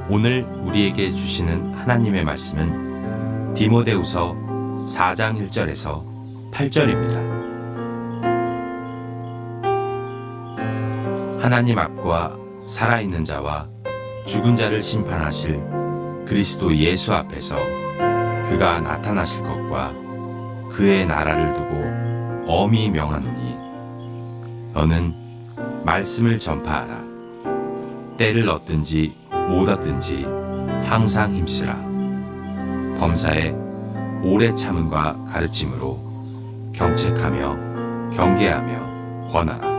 오늘 우리에게 주시는 하나님의 말씀은 디모데후서 4장 1절에서 8절입니다. 하나님 앞과 살아있는 자와 죽은 자를 심판하실 그리스도 예수 앞에서 그가 나타나실 것과 그의 나라를 두고 엄히 명하노니 너는 말씀을 전파하라. 때를 얻든지 못 얻든지 항상 힘쓰라. 범사에 오래 참음과 가르침으로 경책하며 경계하며 권하라.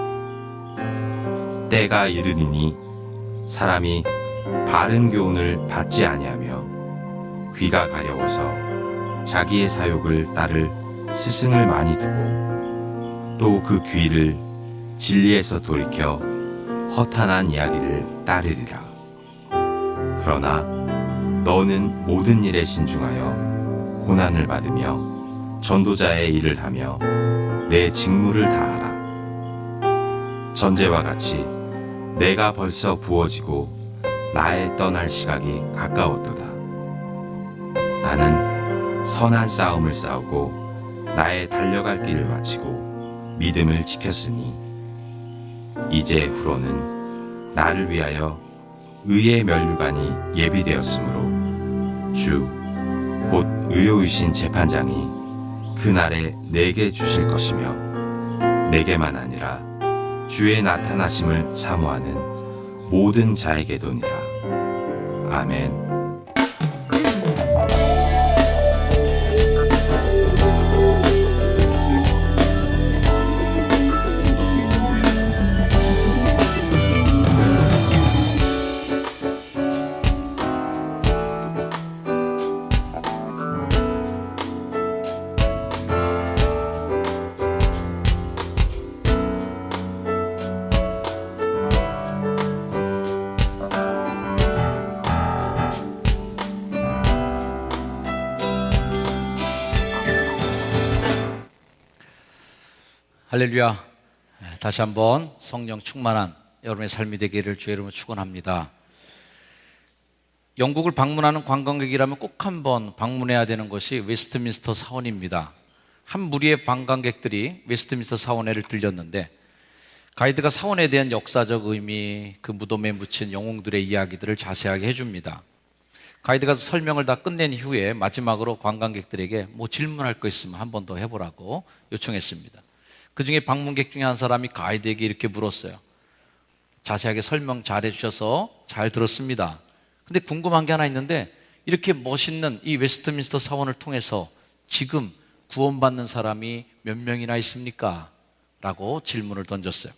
때가 이르리니 사람이 바른 교훈을 받지 아니하며 귀가 가려워서 자기의 사욕을 따를 스승을 많이 두고 또 그 귀를 진리에서 돌이켜 허탄한 이야기를 따르리라. 그러나 너는 모든 일에 신중하여 고난을 받으며 전도자의 일을 하며 내 직무를 다하라. 전제와 같이 내가 벌써 부어지고 나의 떠날 시각이 가까웠도다. 나는 선한 싸움을 싸우고 나의 달려갈 길을 마치고 믿음을 지켰으니 이제 후로는 나를 위하여 의의 면류관이 예비되었으므로 주 곧 의로우신 재판장이 그날에 내게 주실 것이며 내게만 아니라 주의 나타나심을 사모하는 모든 자에게도니라. 아멘. 할렐루야. 다시 한번 성령 충만한 여러분의 삶이 되기를 주의 이름으로 축원합니다. 영국을 방문하는 관광객이라면 꼭 한번 방문해야 되는 것이 웨스트민스터 사원입니다. 한 무리의 관광객들이 웨스트민스터 사원회를 들렸는데 가이드가 사원에 대한 역사적 의미, 그 무덤에 묻힌 영웅들의 이야기들을 자세하게 해줍니다. 가이드가 설명을 다 끝낸 이후에 마지막으로 관광객들에게 뭐 질문할 거 있으면 한 번 더 해보라고 요청했습니다. 그 중에 방문객 중에 한 사람이 가이드에게 이렇게 물었어요. 자세하게 설명 잘 해주셔서 잘 들었습니다. 근데 궁금한 게 하나 있는데 이렇게 멋있는 이 웨스트민스터 사원을 통해서 지금 구원받는 사람이 몇 명이나 있습니까? 라고 질문을 던졌어요.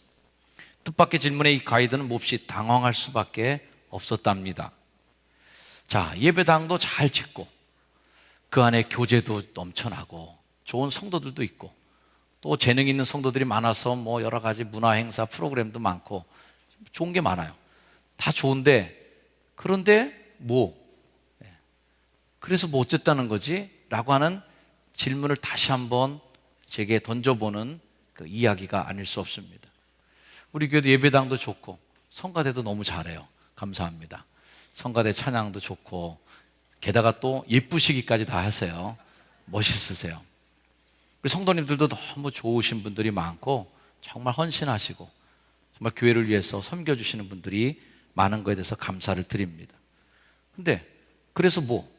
뜻밖의 질문에 이 가이드는 몹시 당황할 수밖에 없었답니다. 자, 예배당도 잘 짓고 그 안에 교제도 넘쳐나고 좋은 성도들도 있고 또 재능 있는 성도들이 많아서 뭐 여러 가지 문화 행사 프로그램도 많고 좋은 게 많아요. 다 좋은데 그런데 뭐 그래서 뭐 어쨌다는 거지? 라고 하는 질문을 다시 한번 제게 던져보는 그 이야기가 아닐 수 없습니다. 우리 교회도 예배당도 좋고 성가대도 너무 잘해요. 감사합니다. 성가대 찬양도 좋고 게다가 또 예쁘시기까지 다 하세요. 멋있으세요. 우리 성도님들도 너무 좋으신 분들이 많고 정말 헌신하시고 정말 교회를 위해서 섬겨주시는 분들이 많은 것에 대해서 감사를 드립니다. 근데 그래서 뭐?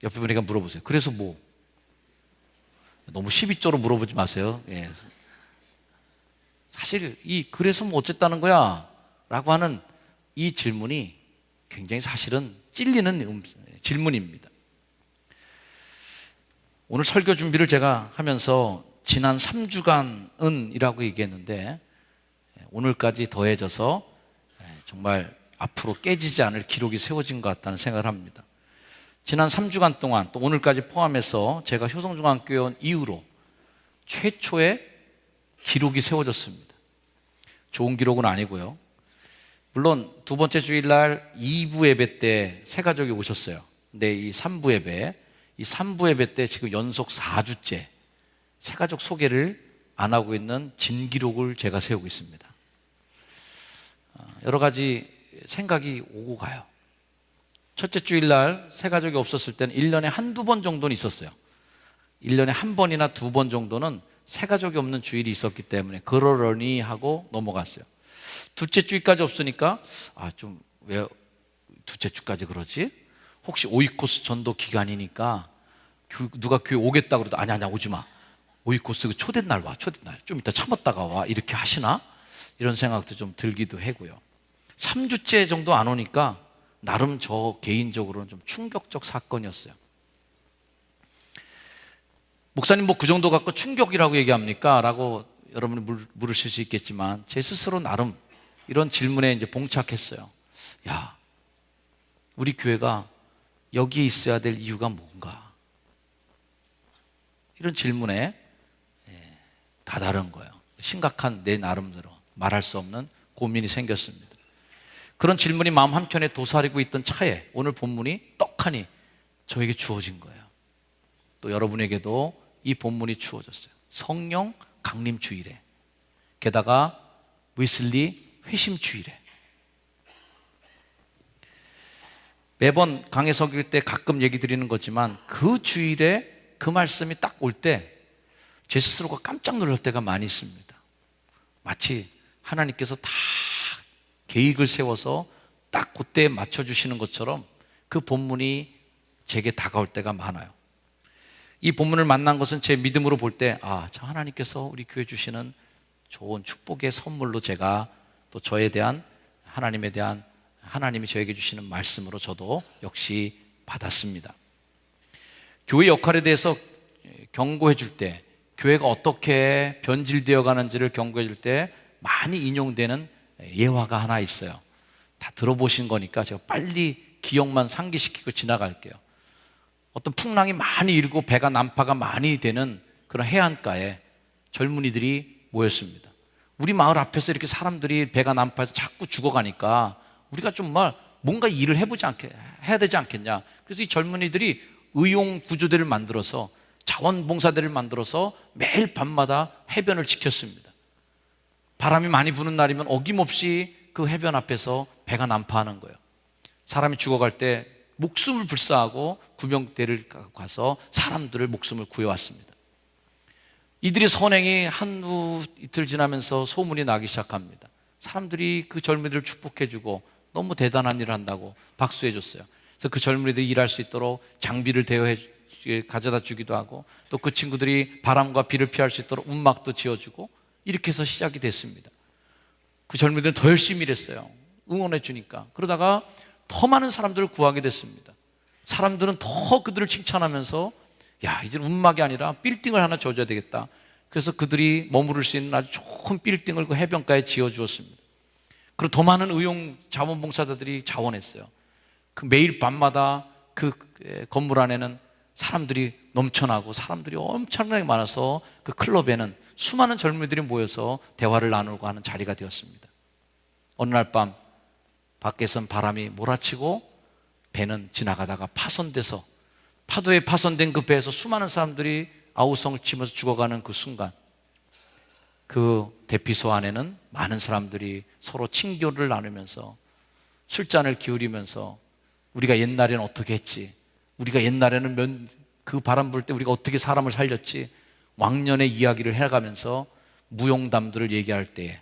옆에 분에게 물어보세요. 그래서 뭐? 너무 12조로 물어보지 마세요. 예. 사실 이 그래서 뭐 어쨌다는 거야? 라고 하는 이 질문이 굉장히 사실은 찔리는 질문입니다. 오늘 설교 준비를 제가 하면서 지난 3주간은 이라고 얘기했는데 오늘까지 더해져서 정말 앞으로 깨지지 않을 기록이 세워진 것 같다는 생각을 합니다. 지난 3주간 동안 또 오늘까지 포함해서 제가 효성중앙교회 온 이후로 최초의 기록이 세워졌습니다. 좋은 기록은 아니고요. 물론 두 번째 주일날 2부 예배 때 새 가족이 오셨어요. 근데 이 3부 예배 때 지금 연속 4주째 새 가족 소개를 안 하고 있는 진기록을 제가 세우고 있습니다. 여러 가지 생각이 오고 가요. 첫째 주일날 새가족이 없었을 때는 1년에 한두 번 정도는 있었어요. 1년에 한 번이나 두 번 정도는 새가족이 없는 주일이 있었기 때문에 그러려니 하고 넘어갔어요. 둘째 주일까지 없으니까 좀 왜 둘째 주까지 그러지? 혹시 오이코스 전도 기간이니까 누가 교회 오겠다 그래도 아니 오지 마. 오이코스 그 초대날 와. 초대날. 좀 이따 참았다가 와. 이렇게 하시나? 이런 생각도 좀 들기도 하고요. 3주째 정도 안 오니까 나름 저 개인적으로는 좀 충격적 사건이었어요. 목사님 뭐 그 정도 갖고 충격이라고 얘기합니까? 라고 여러분이 물으실 수 있겠지만 제 스스로 나름 이런 질문에 이제 봉착했어요. 야, 우리 교회가 여기에 있어야 될 이유가 뭔가? 이런 질문에 다다른 거예요. 심각한 내 나름대로 말할 수 없는 고민이 생겼습니다. 그런 질문이 마음 한켠에 도사리고 있던 차에 오늘 본문이 떡하니 저에게 주어진 거예요. 또 여러분에게도 이 본문이 주어졌어요. 성령 강림 주일에, 게다가 웨슬리 회심 주일에. 매번 강해 석일 때 가끔 얘기 드리는 거지만 그 주일에 그 말씀이 딱 올 때 제 스스로가 깜짝 놀랄 때가 많이 있습니다. 마치 하나님께서 다 계획을 세워서 딱 그때에 맞춰주시는 것처럼 그 본문이 제게 다가올 때가 많아요. 이 본문을 만난 것은 제 믿음으로 볼 때 저 하나님께서 우리 교회 주시는 좋은 축복의 선물로 제가 또 저에 대한 하나님에 대한 하나님이 저에게 주시는 말씀으로 저도 역시 받았습니다. 교회 역할에 대해서 경고해 줄 때, 교회가 어떻게 변질되어 가는지를 경고해 줄 때 많이 인용되는 예화가 하나 있어요. 다 들어보신 거니까 제가 빨리 기억만 상기시키고 지나갈게요. 어떤 풍랑이 많이 일고 배가 난파가 많이 되는 그런 해안가에 젊은이들이 모였습니다. 우리 마을 앞에서 이렇게 사람들이 배가 난파해서 자꾸 죽어가니까 우리가 정말 뭔가 일을 해야 되지 않겠냐. 그래서 이 젊은이들이 의용 구조대를 만들어서 자원봉사대를 만들어서 매일 밤마다 해변을 지켰습니다. 바람이 많이 부는 날이면 어김없이 그 해변 앞에서 배가 난파하는 거예요. 사람이 죽어갈 때 목숨을 불사하고 구명대를 가서 사람들을 목숨을 구해왔습니다. 이들의 선행이 한두 이틀 지나면서 소문이 나기 시작합니다. 사람들이 그 젊은이들을 축복해주고 너무 대단한 일을 한다고 박수해줬어요. 그래서 그 젊은이들이 일할 수 있도록 장비를 가져다 주기도 하고 또 그 친구들이 바람과 비를 피할 수 있도록 움막도 지어주고 이렇게 해서 시작이 됐습니다. 그 젊은이들은 더 열심히 일했어요. 응원해 주니까. 그러다가 더 많은 사람들을 구하게 됐습니다. 사람들은 더 그들을 칭찬하면서 이제는 움막이 아니라 빌딩을 하나 지어줘야 되겠다. 그래서 그들이 머무를 수 있는 아주 좋은 빌딩을 그 해변가에 지어주었습니다. 그리고 더 많은 의용 자원봉사자들이 자원했어요. 그 매일 밤마다 그 건물 안에는 사람들이 넘쳐나고 사람들이 엄청나게 많아서 그 클럽에는 수많은 젊은이들이 모여서 대화를 나누고 하는 자리가 되었습니다. 어느 날 밤 밖에선 바람이 몰아치고 배는 지나가다가 파손돼서 파도에 파손된 그 배에서 수많은 사람들이 아우성을 치면서 죽어가는 그 순간 그 대피소 안에는 많은 사람들이 서로 친교를 나누면서 술잔을 기울이면서 우리가 옛날에는 어떻게 했지, 우리가 옛날에는 그 바람 불 때 우리가 어떻게 사람을 살렸지, 왕년의 이야기를 해가면서 무용담들을 얘기할 때에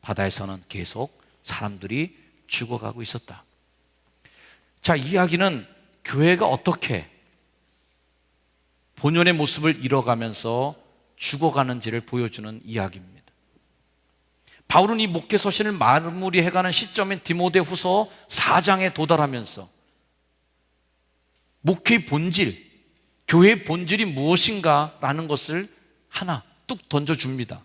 바다에서는 계속 사람들이 죽어가고 있었다. 자, 이야기는 교회가 어떻게 본연의 모습을 잃어가면서 죽어가는지를 보여주는 이야기입니다. 바울은 이 목회 서신을 마무리해가는 시점인 디모데후서 4장에 도달하면서 목회의 본질, 교회의 본질이 무엇인가라는 것을 하나 뚝 던져줍니다.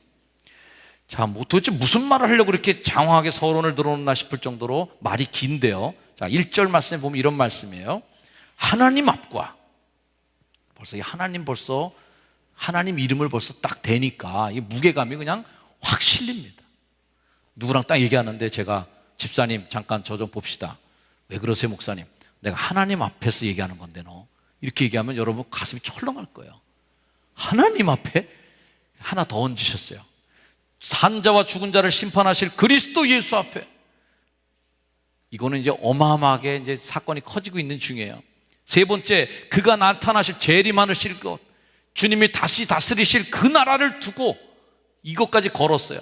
자, 도대체 무슨 말을 하려고 이렇게 장황하게 서론을 들어놓나 싶을 정도로 말이 긴데요. 자, 1절 말씀에 보면 이런 말씀이에요. 하나님 앞과, 벌써 이 하나님 이름을 벌써 딱 대니까 이 무게감이 그냥 확 실립니다. 누구랑 딱 얘기하는데 제가 집사님 잠깐 저 좀 봅시다. 왜 그러세요 목사님? 내가 하나님 앞에서 얘기하는 건데 너 이렇게 얘기하면 여러분 가슴이 철렁할 거예요. 하나님 앞에 하나 더 얹으셨어요. 산자와 죽은 자를 심판하실 그리스도 예수 앞에. 이거는 이제 어마어마하게 이제 사건이 커지고 있는 중이에요. 세 번째, 그가 나타나실 재림하실 것, 주님이 다시 다스리실 그 나라를 두고 이것까지 걸었어요.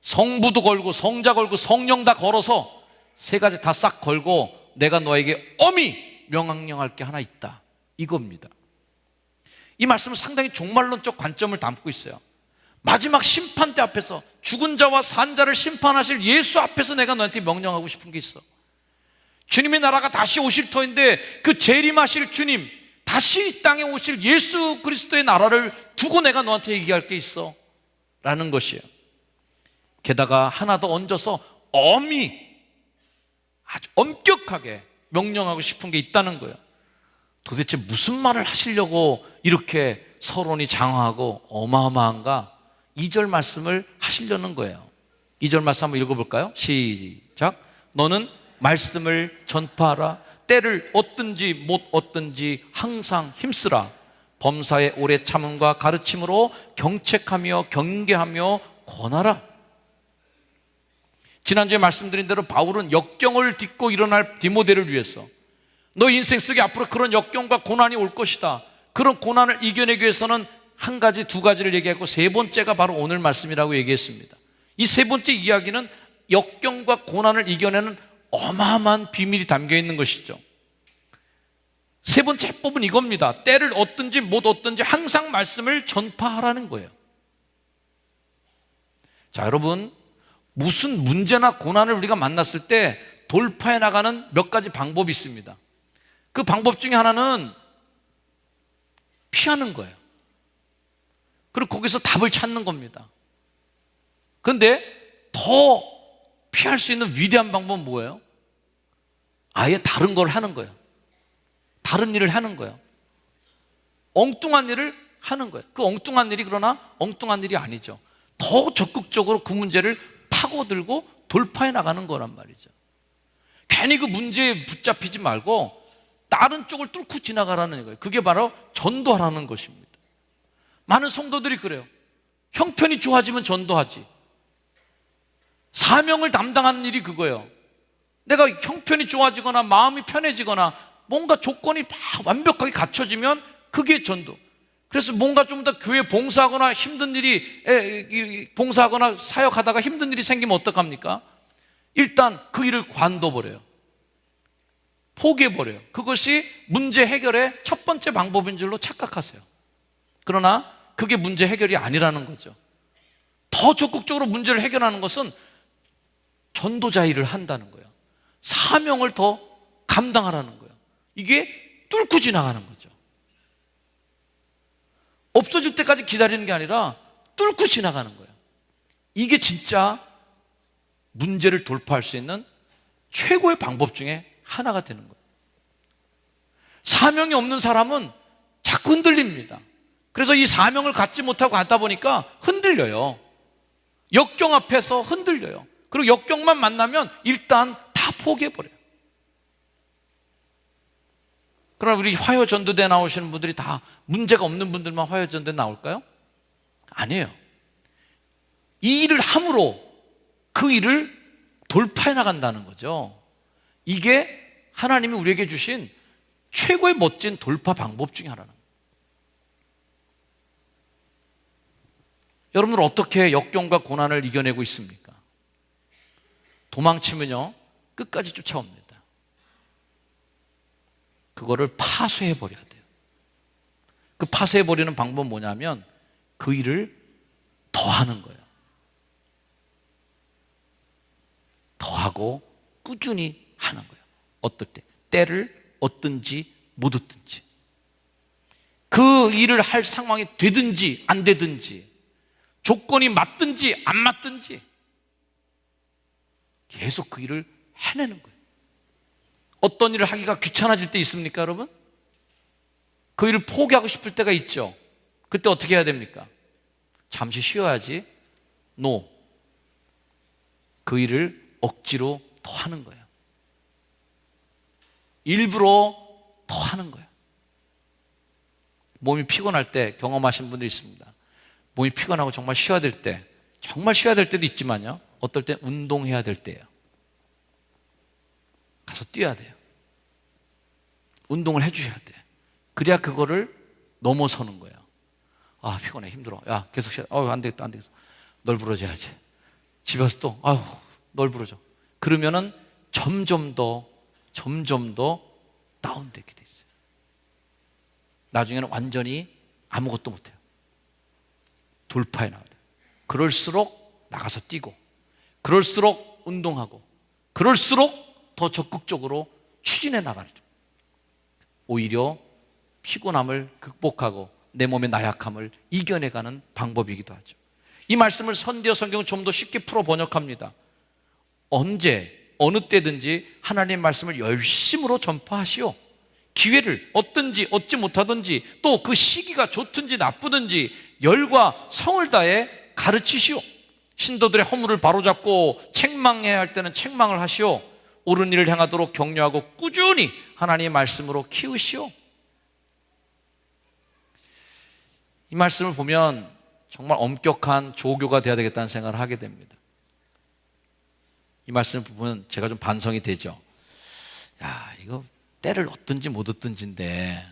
성부도 걸고 성자 걸고 성령 다 걸어서 세 가지 다 싹 걸고 내가 너에게 엄히 명령할 게 하나 있다, 이겁니다. 이 말씀은 상당히 종말론적 관점을 담고 있어요. 마지막 심판대 앞에서 죽은 자와 산 자를 심판하실 예수 앞에서 내가 너한테 명령하고 싶은 게 있어. 주님의 나라가 다시 오실 터인데 그 재림하실 주님, 다시 이 땅에 오실 예수 그리스도의 나라를 두고 내가 너한테 얘기할 게 있어 라는 것이에요. 게다가 하나 더 얹어서 엄히, 아주 엄격하게 명령하고 싶은 게 있다는 거예요. 도대체 무슨 말을 하시려고 이렇게 서론이 장황하고 어마어마한가? 2절 말씀을 하시려는 거예요. 2절 말씀 한번 읽어볼까요? 시작. 너는 말씀을 전파하라. 때를 얻든지 못 얻든지 항상 힘쓰라. 범사의 오래 참음과 가르침으로 경책하며 경계하며 권하라. 지난주에 말씀드린 대로 바울은 역경을 딛고 일어날 디모데를 위해서, 너 인생 속에 앞으로 그런 역경과 고난이 올 것이다, 그런 고난을 이겨내기 위해서는 한 가지, 두 가지를 얘기했고, 세 번째가 바로 오늘 말씀이라고 얘기했습니다. 이 세 번째 이야기는 역경과 고난을 이겨내는 어마어마한 비밀이 담겨 있는 것이죠. 세 번째 해법은 이겁니다. 때를 얻든지 못 얻든지 항상 말씀을 전파하라는 거예요. 자, 여러분, 무슨 문제나 고난을 우리가 만났을 때 돌파해 나가는 몇 가지 방법이 있습니다. 그 방법 중에 하나는 피하는 거예요. 그리고 거기서 답을 찾는 겁니다. 그런데 더 피할 수 있는 위대한 방법은 뭐예요? 아예 다른 걸 하는 거예요. 다른 일을 하는 거예요. 엉뚱한 일을 하는 거예요. 그 엉뚱한 일이 그러나 엉뚱한 일이 아니죠. 더 적극적으로 그 문제를 파고들고 돌파해 나가는 거란 말이죠. 괜히 그 문제에 붙잡히지 말고 다른 쪽을 뚫고 지나가라는 거예요. 그게 바로 전도하라는 것입니다. 많은 성도들이 그래요. 형편이 좋아지면 전도하지. 사명을 담당하는 일이 그거예요. 내가 형편이 좋아지거나 마음이 편해지거나 뭔가 조건이 다 완벽하게 갖춰지면 그게 전도. 그래서 뭔가 좀 더 교회 봉사하거나 힘든 일이, 봉사하거나 사역하다가 힘든 일이 생기면 어떡합니까? 일단 그 일을 관둬버려요. 포기해버려요. 그것이 문제 해결의 첫 번째 방법인 줄로 착각하세요. 그러나 그게 문제 해결이 아니라는 거죠. 더 적극적으로 문제를 해결하는 것은 전도자 일을 한다는 거예요. 사명을 더 감당하라는 거예요. 이게 뚫고 지나가는 거죠. 없어질 때까지 기다리는 게 아니라 뚫고 지나가는 거예요. 이게 진짜 문제를 돌파할 수 있는 최고의 방법 중에 하나가 되는 거예요. 사명이 없는 사람은 자꾸 흔들립니다. 그래서 이 사명을 갖지 못하고 가다 보니까 흔들려요. 역경 앞에서 흔들려요. 그리고 역경만 만나면 일단 다 포기해버려요. 그러나 우리 화요전도대 나오시는 분들이 다 문제가 없는 분들만 화요전도대 나올까요? 아니에요. 이 일을 함으로 그 일을 돌파해 나간다는 거죠. 이게 하나님이 우리에게 주신 최고의 멋진 돌파 방법 중에 하나는. 여러분은 어떻게 역경과 고난을 이겨내고 있습니까? 도망치면요 끝까지 쫓아옵니다. 그거를 파쇄해버려야 돼요. 그 파쇄해버리는 방법은 뭐냐면 그 일을 더 하는 거예요. 더 하고 꾸준히 하는 거예요. 어떨 때? 때를 얻든지 못 얻든지, 그 일을 할 상황이 되든지 안 되든지, 조건이 맞든지 안 맞든지 계속 그 일을 해내는 거예요. 어떤 일을 하기가 귀찮아질 때 있습니까, 여러분? 그 일을 포기하고 싶을 때가 있죠. 그때 어떻게 해야 됩니까? 잠시 쉬어야지. No. 그 일을 억지로 더 하는 거예요. 일부러 더 하는 거예요. 몸이 피곤할 때 경험하신 분들이 있습니다. 몸이 피곤하고 정말 쉬어야 될 때, 정말 쉬어야 될 때도 있지만요, 어떨 때 운동해야 될 때예요. 뛰어야 돼요. 운동을 해주셔야 돼. 그래야 그거를 넘어서는 거예요. 아, 피곤해, 힘들어. 야, 계속 쉬어. 안 되겠다, 안 되겠어. 널브러져야지. 집에 와서 또, 널브러져. 그러면은 점점 더 다운되게 돼 있어요. 나중에는 완전히 아무것도 못해요. 돌파해 나와야 돼요. 그럴수록 나가서 뛰고, 그럴수록 운동하고, 그럴수록 더 적극적으로 추진해 나가죠. 오히려 피곤함을 극복하고 내 몸의 나약함을 이겨내가는 방법이기도 하죠. 이 말씀을 선대어 성경은 좀 더 쉽게 풀어 번역합니다. 언제, 어느 때든지 하나님의 말씀을 열심으로 전파하시오. 기회를 얻든지 얻지 못하든지 또 그 시기가 좋든지 나쁘든지 열과 성을 다해 가르치시오. 신도들의 허물을 바로잡고 책망해야 할 때는 책망을 하시오. 옳은 일을 행하도록 격려하고 꾸준히 하나님의 말씀으로 키우시오. 이 말씀을 보면 정말 엄격한 조교가 되어야 되겠다는 생각을 하게 됩니다. 이 말씀을 보면 제가 좀 반성이 되죠. 야, 이거 때를 얻든지 못 얻든지인데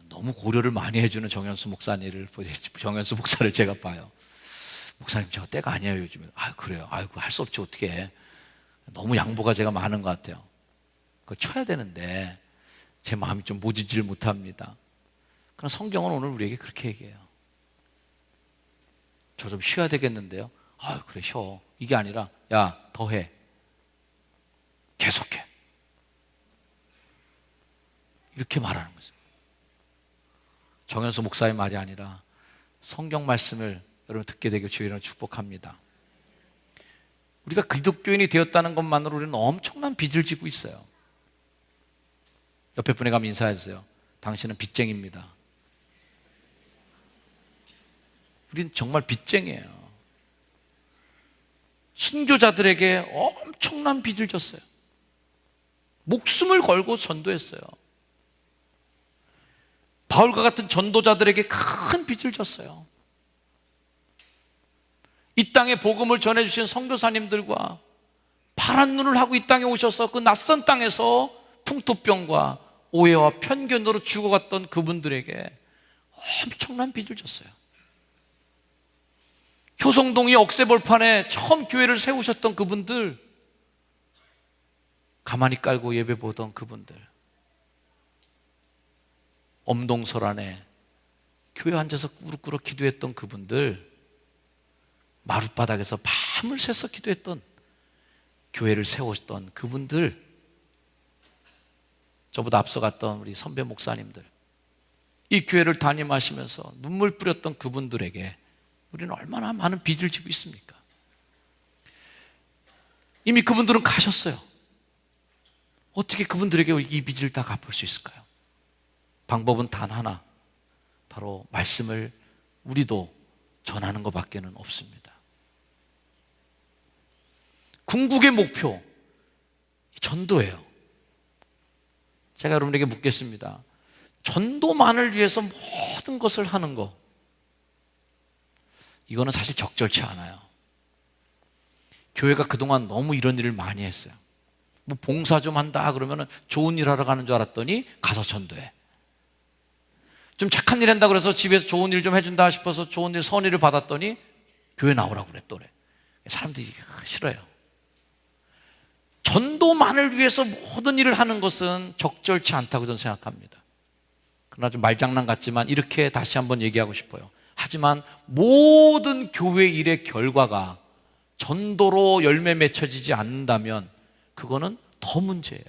너무 고려를 많이 해주는 정현수 목사를 제가 봐요. 목사님, 제가 때가 아니에요 요즘에. 그래요. 아이고, 할 수 없지 어떻게 해. 너무 양보가 제가 많은 것 같아요. 그거 쳐야 되는데 제 마음이 좀 모지지를 못합니다. 그러나 성경은 오늘 우리에게 그렇게 얘기해요. 저 좀 쉬어야 되겠는데요. 그래, 쉬어. 이게 아니라, 야, 더 해. 계속해. 이렇게 말하는 거죠. 정현수 목사의 말이 아니라 성경 말씀을 여러분 듣게 되길 주의로 축복합니다. 우리가 기독교인이 되었다는 것만으로 우리는 엄청난 빚을 지고 있어요. 옆에 분에 가면 인사해주세요. 당신은 빚쟁이입니다. 우리는 정말 빚쟁이에요. 순교자들에게 엄청난 빚을 졌어요. 목숨을 걸고 전도했어요. 바울과 같은 전도자들에게 큰 빚을 졌어요. 이 땅에 복음을 전해주신 선교사님들과 파란 눈을 하고 이 땅에 오셔서 그 낯선 땅에서 풍토병과 오해와 편견으로 죽어갔던 그분들에게 엄청난 빚을 졌어요. 효성동이 억새벌판에 처음 교회를 세우셨던 그분들, 가만히 깔고 예배 보던 그분들, 엄동설안에 교회 앉아서 꾸룩꾸룩 기도했던 그분들, 마룻바닥에서 밤을 새서 기도했던, 교회를 세웠던 그분들, 저보다 앞서갔던 우리 선배 목사님들, 이 교회를 담임하시면서 눈물 뿌렸던 그분들에게 우리는 얼마나 많은 빚을 지고 있습니까? 이미 그분들은 가셨어요. 어떻게 그분들에게 이 빚을 다 갚을 수 있을까요? 방법은 단 하나, 바로 말씀을 우리도 전하는 것밖에는 없습니다. 궁극의 목표, 전도예요. 제가 여러분에게 묻겠습니다. 전도만을 위해서 모든 것을 하는 거, 이거는 사실 적절치 않아요. 교회가 그동안 너무 이런 일을 많이 했어요. 뭐 봉사 좀 한다 그러면 좋은 일 하러 가는 줄 알았더니 가서 전도해. 좀 착한 일 한다 그래서 집에서 좋은 일 좀 해준다 싶어서 좋은 일, 선의를 받았더니 교회 나오라고 그랬더래. 사람들이 싫어요. 전도만을 위해서 모든 일을 하는 것은 적절치 않다고 저는 생각합니다. 그러나 좀 말장난 같지만 이렇게 다시 한번 얘기하고 싶어요. 하지만 모든 교회 일의 결과가 전도로 열매 맺혀지지 않는다면 그거는 더 문제예요.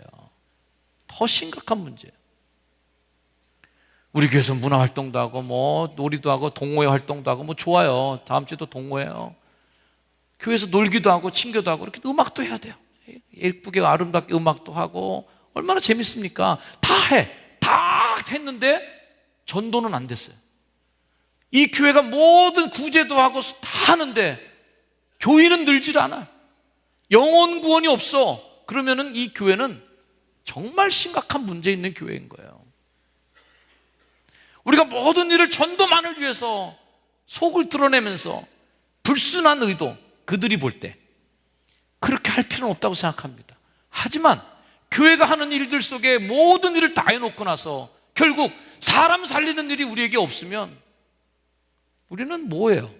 더 심각한 문제예요. 우리 교회에서 문화활동도 하고 뭐 놀이도 하고 동호회 활동도 하고 뭐 좋아요. 다음 주에도 동호회요. 교회에서 놀기도 하고 친교도 하고 이렇게 음악도 해야 돼요. 예쁘게 아름답게 음악도 하고 얼마나 재밌습니까? 다 했는데 전도는 안 됐어요. 이 교회가 모든 구제도 하고 다 하는데 교인은 늘질 않아. 영혼 구원이 없어. 그러면은 이 교회는 정말 심각한 문제 있는 교회인 거예요. 우리가 모든 일을 전도만을 위해서 속을 드러내면서 불순한 의도, 그들이 볼 때 그렇게 할 필요는 없다고 생각합니다. 하지만 교회가 하는 일들 속에 모든 일을 다 해놓고 나서 결국 사람 살리는 일이 우리에게 없으면 우리는 뭐예요?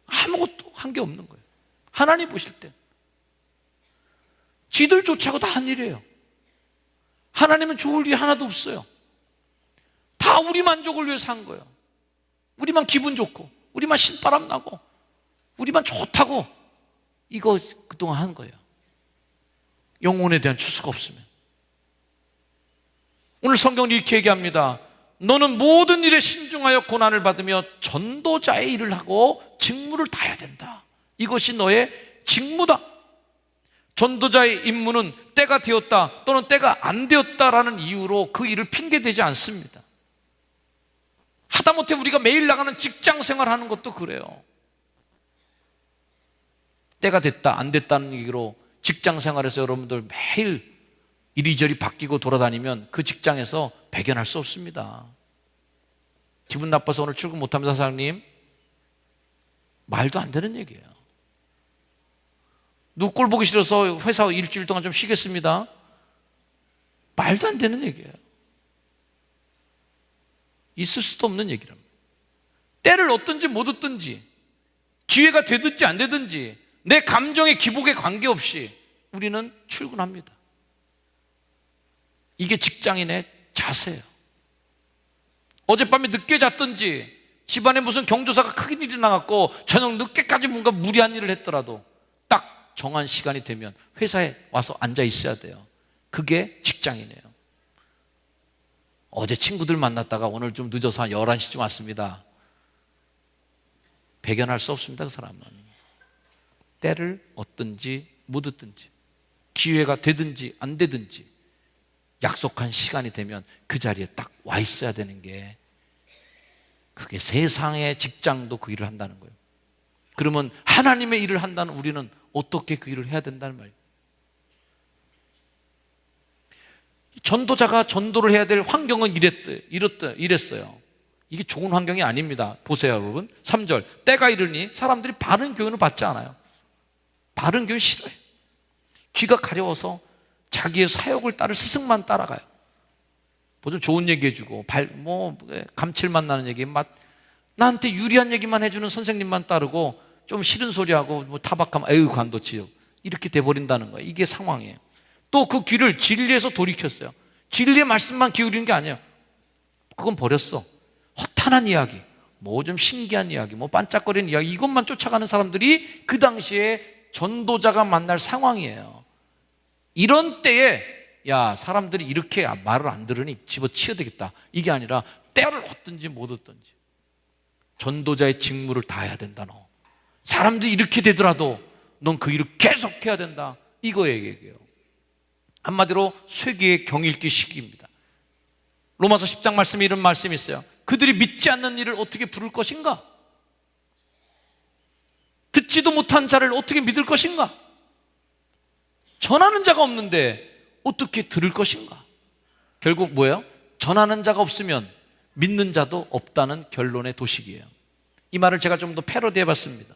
아무것도 한 게 없는 거예요. 하나님 보실 때 지들 쫓아고 다 한 일이에요. 하나님은 좋을 일이 하나도 없어요. 다 우리 만족을 위해서 한 거예요. 우리만 기분 좋고, 우리만 신바람 나고, 우리만 좋다고 이거 그동안 한 거예요. 영혼에 대한 추수가 없으면. 오늘 성경이 이렇게 얘기합니다. 너는 모든 일에 신중하여 고난을 받으며 전도자의 일을 하고 직무를 다해야 된다. 이것이 너의 직무다. 전도자의 임무는 때가 되었다 또는 때가 안 되었다라는 이유로 그 일을 핑계대지 않습니다. 하다못해 우리가 매일 나가는 직장 생활하는 것도 그래요. 때가 됐다 안 됐다는 얘기로 직장 생활에서 여러분들 매일 이리저리 바뀌고 돌아다니면 그 직장에서 배견할 수 없습니다. 기분 나빠서 오늘 출근 못합니다 사장님, 말도 안 되는 얘기예요. 누구 꼴 보기 싫어서 회사 일주일 동안 좀 쉬겠습니다, 말도 안 되는 얘기예요. 있을 수도 없는 얘기랍니다. 때를 얻든지 못 얻든지, 기회가 되든지 안 되든지 내 감정의 기복에 관계없이 우리는 출근합니다. 이게 직장인의 자세예요. 어젯밤에 늦게 잤든지 집안에 무슨 경조사가 큰 일이 나갔고 저녁 늦게까지 뭔가 무리한 일을 했더라도 딱 정한 시간이 되면 회사에 와서 앉아 있어야 돼요. 그게 직장이네요. 어제 친구들 만났다가 오늘 좀 늦어서 한 11시쯤 왔습니다. 배견할 수 없습니다. 그 사람은 때를 얻든지 못 얻든지, 기회가 되든지 안 되든지 약속한 시간이 되면 그 자리에 딱 와 있어야 되는 게, 그게 세상의 직장도 그 일을 한다는 거예요. 그러면 하나님의 일을 한다는 우리는 어떻게 그 일을 해야 된다는 말이에요. 전도자가 전도를 해야 될 환경은 이랬어요. 이게 좋은 환경이 아닙니다. 보세요 여러분, 3절 때가 이르니 사람들이 바른 교훈을 받지 않아요. 바른 교훈 싫어요. 귀가 가려워서 자기의 사역을 따를 스승만 따라가요. 뭐 좀 좋은 얘기 해주고 감칠맛 나는 얘기, 나한테 유리한 얘기만 해주는 선생님만 따르고 좀 싫은 소리하고 타박하면 에휴 관도치요, 이렇게 돼버린다는 거예요. 이게 상황이에요. 또 그 귀를 진리에서 돌이켰어요. 진리의 말씀만 기울이는 게 아니에요. 그건 버렸어. 허탄한 이야기, 좀 신기한 이야기, 반짝거리는 이야기, 이것만 쫓아가는 사람들이 그 당시에 전도자가 만날 상황이에요. 이런 때에 야 사람들이 이렇게 말을 안 들으니 집어치워야 되겠다, 이게 아니라 때를 얻든지 못 얻든지 전도자의 직무를 다해야 된다. 너 사람들이 이렇게 되더라도 넌 그 일을 계속해야 된다, 이거 얘기해요. 한마디로 쇠기의 경읽기 시기입니다. 로마서 10장 말씀에 이런 말씀이 있어요. 그들이 믿지 않는 일을 어떻게 부를 것인가? 듣지도 못한 자를 어떻게 믿을 것인가? 전하는 자가 없는데 어떻게 들을 것인가? 결국 뭐예요? 전하는 자가 없으면 믿는 자도 없다는 결론의 도식이에요. 이 말을 제가 좀 더 패러디해 봤습니다.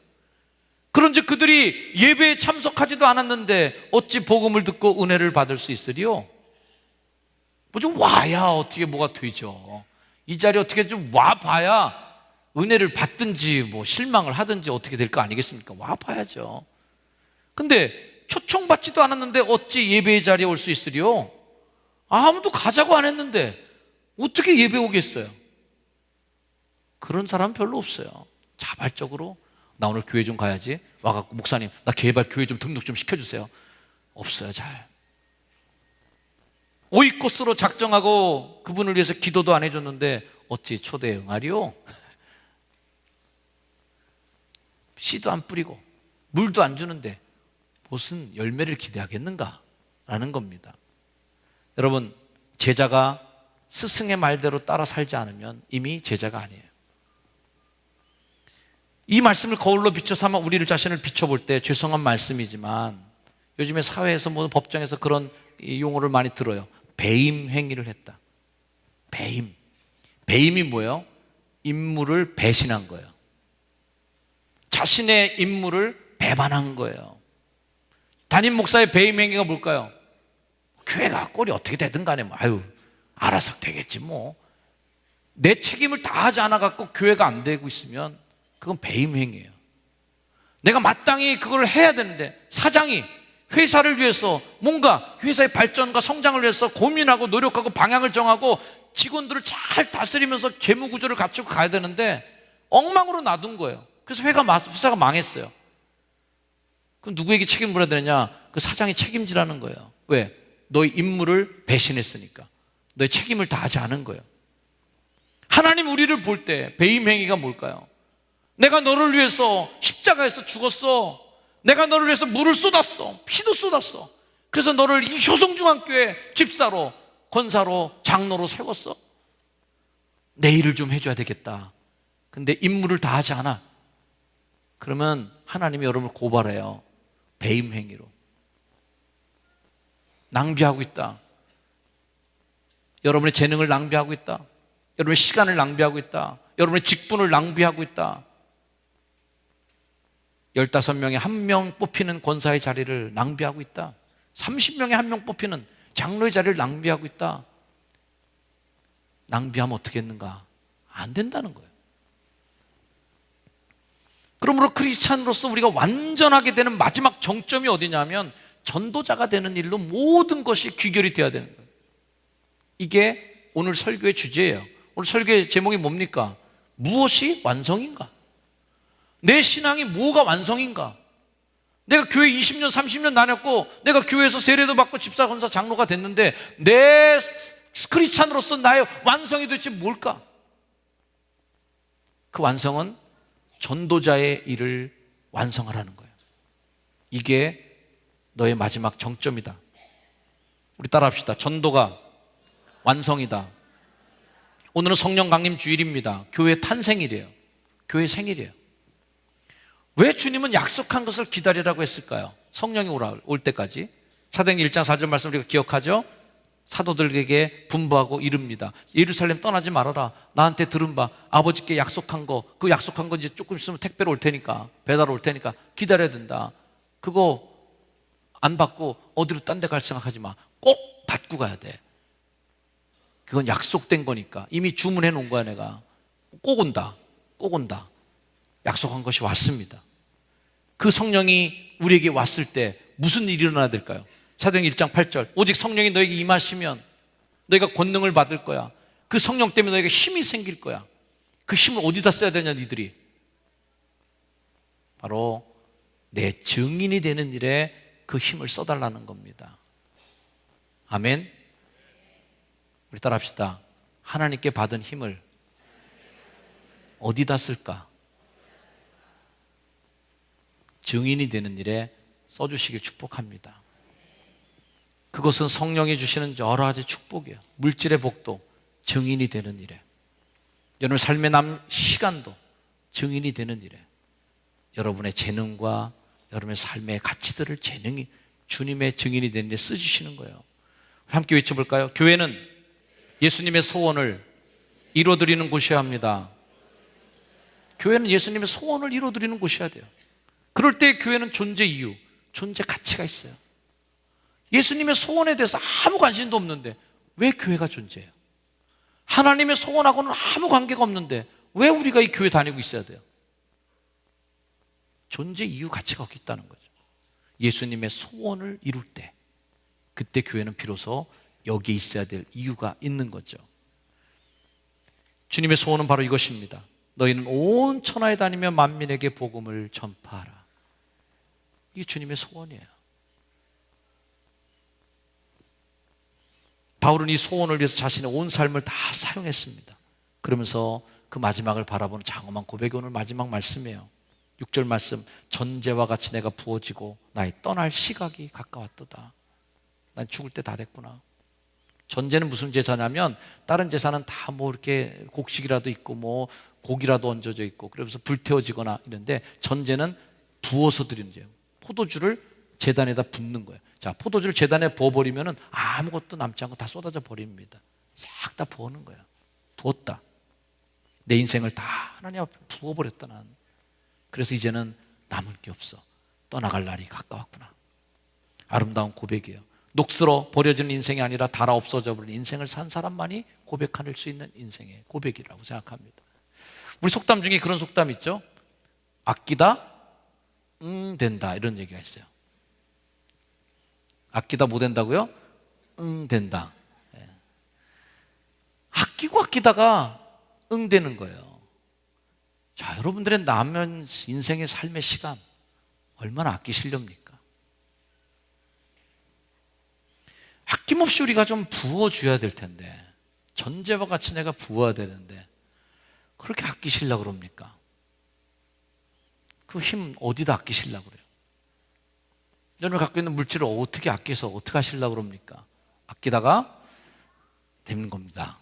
그런즉 그들이 예배에 참석하지도 않았는데 어찌 복음을 듣고 은혜를 받을 수 있으리요? 좀 와야 어떻게 뭐가 되죠. 이 자리에 어떻게 좀 와봐야 은혜를 받든지 실망을 하든지 어떻게 될 거 아니겠습니까? 와봐야죠. 근데 초청받지도 않았는데 어찌 예배의 자리에 올 수 있으리요? 아무도 가자고 안 했는데 어떻게 예배 오겠어요? 그런 사람은 별로 없어요. 자발적으로 나 오늘 교회 좀 가야지 와갖고 목사님 나 개발 교회 좀 등록 좀 시켜주세요. 없어요. 잘 오이코스로 작정하고 그분을 위해서 기도도 안 해줬는데 어찌 초대에 응하리요? 씨도 안 뿌리고 물도 안 주는데 무슨 열매를 기대하겠는가? 라는 겁니다. 여러분, 제자가 스승의 말대로 따라 살지 않으면 이미 제자가 아니에요. 이 말씀을 거울로 비춰서 한번 우리를 자신을 비춰볼 때 죄송한 말씀이지만 요즘에 사회에서 모든 법정에서 그런 용어를 많이 들어요. 배임 행위를 했다. 배임이 뭐예요? 임무를 배신한 거예요. 자신의 임무를 배반한 거예요. 담임 목사의 배임 행위가 뭘까요? 교회가 내가 꼴이 어떻게 되든 간에 뭐, 아유, 알아서 되겠지 뭐. 내 책임을 다하지 않아 갖고 교회가 안 되고 있으면 그건 배임행위예요. 내가 마땅히 그걸 해야 되는데 사장이 회사를 위해서 뭔가 회사의 발전과 성장을 위해서 고민하고 노력하고 방향을 정하고 직원들을 잘 다스리면서 재무 구조를 갖추고 가야 되는데 엉망으로 놔둔 거예요. 그래서 회사가 망했어요. 그럼 누구에게 책임을 물어야 되느냐? 그 사장이 책임지라는 거예요. 왜? 너의 임무를 배신했으니까. 너의 책임을 다하지 않은 거예요. 하나님 우리를 볼 때 배임 행위가 뭘까요? 내가 너를 위해서 십자가에서 죽었어. 내가 너를 위해서 물을 쏟았어. 피도 쏟았어. 그래서 너를 이 효성중앙교회 집사로, 권사로, 장로로 세웠어. 내 일을 좀 해줘야 되겠다. 근데 임무를 다하지 않아. 그러면 하나님이 여러분을 고발해요. 배임 행위로. 낭비하고 있다. 여러분의 재능을 낭비하고 있다. 여러분의 시간을 낭비하고 있다. 여러분의 직분을 낭비하고 있다. 15명에 1명 뽑히는 권사의 자리를 낭비하고 있다. 30명에 1명 뽑히는 장로의 자리를 낭비하고 있다. 낭비하면 어떻게 했는가? 안 된다는 거예요. 그러므로 크리스찬으로서 우리가 완전하게 되는 마지막 정점이 어디냐면 전도자가 되는 일로 모든 것이 귀결이 되어야 되는 거예요. 이게 오늘 설교의 주제예요. 오늘 설교의 제목이 뭡니까? 무엇이 완성인가? 내 신앙이 뭐가 완성인가? 내가 교회 20년, 30년 다녔고 내가 교회에서 세례도 받고 집사, 권사, 장로가 됐는데 내 크리스찬으로서 나의 완성이 도대체 뭘까? 그 완성은 전도자의 일을 완성하라는 거예요. 이게 너의 마지막 정점이다. 우리 따라합시다. 전도가 완성이다. 오늘은 성령 강림 주일입니다. 교회 탄생일이에요. 교회 생일이에요. 왜 주님은 약속한 것을 기다리라고 했을까요? 성령이 올 때까지. 사도행전 1장 4절 말씀 우리가 기억하죠? 사도들에게 분부하고 이릅니다. 예루살렘 떠나지 말아라. 나한테 들은 바 아버지께 약속한 거, 그 약속한 거 이제 조금 있으면 택배로 올 테니까, 배달 올 테니까 기다려야 된다. 그거 안 받고 어디로 딴 데 갈 생각하지 마. 꼭 받고 가야 돼. 그건 약속된 거니까. 이미 주문해 놓은 거야 내가. 꼭 온다. 꼭 온다. 약속한 것이 왔습니다. 그 성령이 우리에게 왔을 때 무슨 일이 일어나야 될까요? 사도행전 1장 8절 오직 성령이 너에게 임하시면 너희가 권능을 받을 거야. 그 성령 때문에 너에게 힘이 생길 거야. 그 힘을 어디다 써야 되냐 니들이? 바로 내 증인이 되는 일에 그 힘을 써달라는 겁니다. 아멘. 우리 따라합시다. 하나님께 받은 힘을 어디다 쓸까? 증인이 되는 일에 써주시길 축복합니다. 그것은 성령이 주시는 여러 가지 축복이에요. 물질의 복도, 증인이 되는 일에. 여러분 삶의 남 시간도 증인이 되는 일에. 여러분의 재능과 여러분의 삶의 가치들을 주님의 증인이 되는 일에 써주시는 거예요. 함께 외쳐볼까요? 교회는 예수님의 소원을 이루어드리는 곳이어야 합니다. 교회는 예수님의 소원을 이루어드리는 곳이어야 돼요. 그럴 때 교회는 존재 이유, 존재 가치가 있어요. 예수님의 소원에 대해서 아무 관심도 없는데 왜 교회가 존재해요? 하나님의 소원하고는 아무 관계가 없는데 왜 우리가 이 교회 다니고 있어야 돼요? 존재 이유 가치가 있다는 거죠. 예수님의 소원을 이룰 때 그때 교회는 비로소 여기에 있어야 될 이유가 있는 거죠. 주님의 소원은 바로 이것입니다. 너희는 온 천하에 다니며 만민에게 복음을 전파하라. 이게 주님의 소원이에요. 바울은 이 소원을 위해서 자신의 온 삶을 다 사용했습니다. 그러면서 그 마지막을 바라보는 장엄한 고백이 오늘 마지막 말씀이에요. 6절 말씀, 전제와 같이 내가 부어지고 나의 떠날 시각이 가까웠도다. 난 죽을 때 다 됐구나. 전제는 무슨 제사냐면 다른 제사는 다 뭐 이렇게 곡식이라도 있고 뭐 고기라도 얹어져 있고 그러면서 불태워지거나 이런데 전제는 부어서 드리는 거예요. 포도주를 제단에다 붓는 거예요. 자, 포도주를 제단에 부어버리면 아무것도 남지 않고 다 쏟아져 버립니다. 싹 다 부어는 거예요. 부었다. 내 인생을 다 하나님 앞에 부어버렸다 난. 그래서 이제는 남을 게 없어. 떠나갈 날이 가까웠구나. 아름다운 고백이에요. 녹슬어 버려지는 인생이 아니라 닳아 없어져 버린 인생을 산 사람만이 고백할 수 있는 인생의 고백이라고 생각합니다. 우리 속담 중에 그런 속담 있죠? 아끼다 된다, 이런 얘기가 있어요. 아끼다 뭐 된다고요? 된다. 예. 아끼고 아끼다가 되는 거예요. 자, 여러분들의 남은 인생의 삶의 시간 얼마나 아끼시렵니까? 아낌없이 우리가 좀 부어줘야 될 텐데, 전제와 같이 내가 부어야 되는데 그렇게 아끼시려고 그럽니까? 그 힘 어디다 아끼시려고 그래요? 여러분 갖고 있는 물질을 어떻게 아껴서 어떻게 하시려고 그럽니까? 아끼다가 되는 겁니다.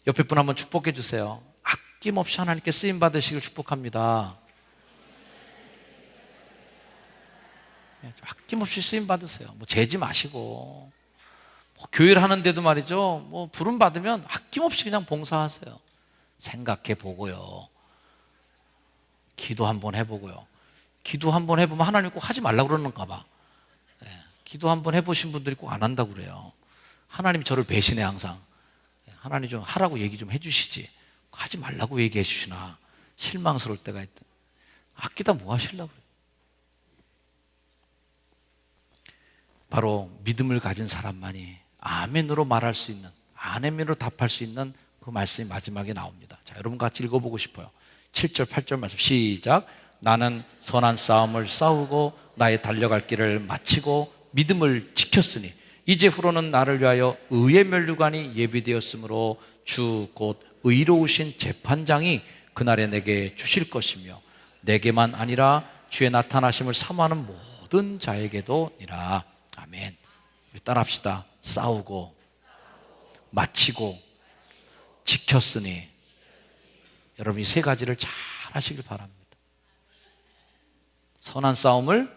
옆에 분 한번 축복해 주세요. 아낌없이 하나님께 쓰임 받으시길 축복합니다. 아낌없이 쓰임 받으세요. 뭐 재지 마시고, 뭐 교회를 하는데도 말이죠, 뭐 부름 받으면 아낌없이 그냥 봉사하세요. 생각해 보고요, 기도 한번 해보고요. 기도 한번 해보면 하나님 꼭 하지 말라고 그러는가 봐. 예, 기도 한번 해보신 분들이 꼭 안 한다고 그래요. 하나님 저를 배신해 항상. 하나님 좀 하라고 얘기 좀 해주시지, 하지 말라고 얘기해 주시나 실망스러울 때가 있다. 아끼다 뭐 하시려고 그래요? 바로 믿음을 가진 사람만이 아멘으로 말할 수 있는, 아멘으로 답할 수 있는 그 말씀이 마지막에 나옵니다. 자, 여러분 같이 읽어보고 싶어요. 7절 8절 말씀 시작. 나는 선한 싸움을 싸우고 나의 달려갈 길을 마치고 믿음을 지켰으니 이제후로는 나를 위하여 의의 면류관이 예비되었으므로 주 곧 의로우신 재판장이 그날에 내게 주실 것이며 내게만 아니라 주의 나타나심을 사모하는 모든 자에게도니라. 아멘. 우리 따라합시다. 싸우고 마치고 지켰으니. 여러분 이 세 가지를 잘 하시길 바랍니다. 선한 싸움을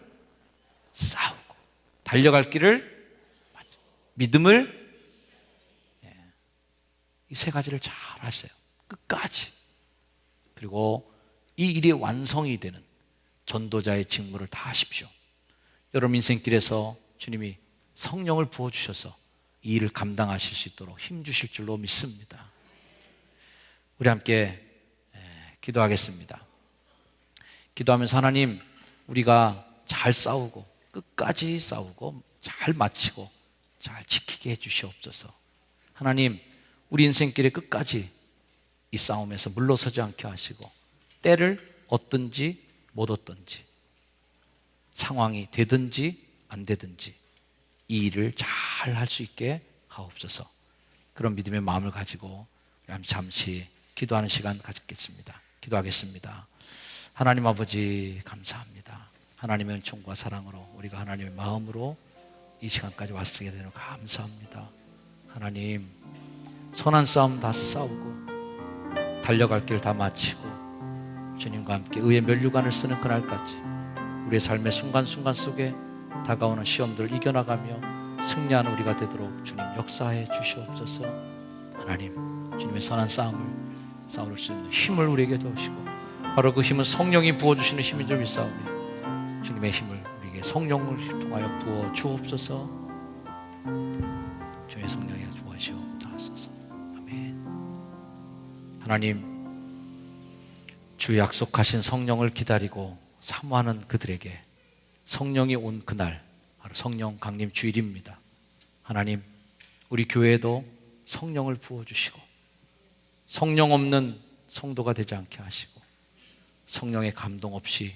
싸우고 달려갈 길을 믿음을, 이 세 가지를 잘 하세요. 끝까지. 그리고 이 일이 완성이 되는 전도자의 직무를 다 하십시오. 여러분 인생길에서 주님이 성령을 부어주셔서 이 일을 감당하실 수 있도록 힘주실 줄로 믿습니다. 우리 함께 기도하겠습니다. 기도하면서 하나님, 우리가 잘 싸우고 끝까지 싸우고 잘 마치고 잘 지키게 해주시옵소서. 하나님, 우리 인생길에 끝까지 이 싸움에서 물러서지 않게 하시고 때를 얻든지 못 얻든지 상황이 되든지 안 되든지 이 일을 잘 할 수 있게 하옵소서. 그런 믿음의 마음을 가지고 잠시 기도하는 시간 가졌겠습니다. 기도하겠습니다. 하나님 아버지 감사합니다. 하나님의 은총과 사랑으로 우리가 하나님의 마음으로 이 시간까지 왔으게 되는 감사합니다. 하나님, 선한 싸움 다 싸우고 달려갈 길 다 마치고 주님과 함께 의의 면류관을 쓰는 그날까지 우리의 삶의 순간순간 속에 다가오는 시험들을 이겨나가며 승리하는 우리가 되도록 주님 역사해 주시옵소서. 하나님, 주님의 선한 싸움을 싸울 수 있는 힘을 우리에게 주시고 바로 그 힘은 성령이 부어주시는 힘인 줄 믿사오니 주님의 힘을 우리에게 성령을 통하여 부어 주옵소서. 주의 성령이 부어주옵소서. 아멘. 하나님, 주 약속하신 성령을 기다리고 사모하는 그들에게 성령이 온 그날 바로 성령 강림 주일입니다. 하나님, 우리 교회에도 성령을 부어주시고 성령 없는 성도가 되지 않게 하시고 성령의 감동 없이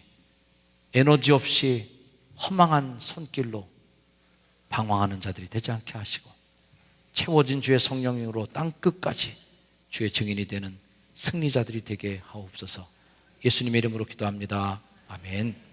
에너지 없이 허망한 손길로 방황하는 자들이 되지 않게 하시고 채워진 주의 성령으로 땅끝까지 주의 증인이 되는 승리자들이 되게 하옵소서. 예수님의 이름으로 기도합니다. 아멘.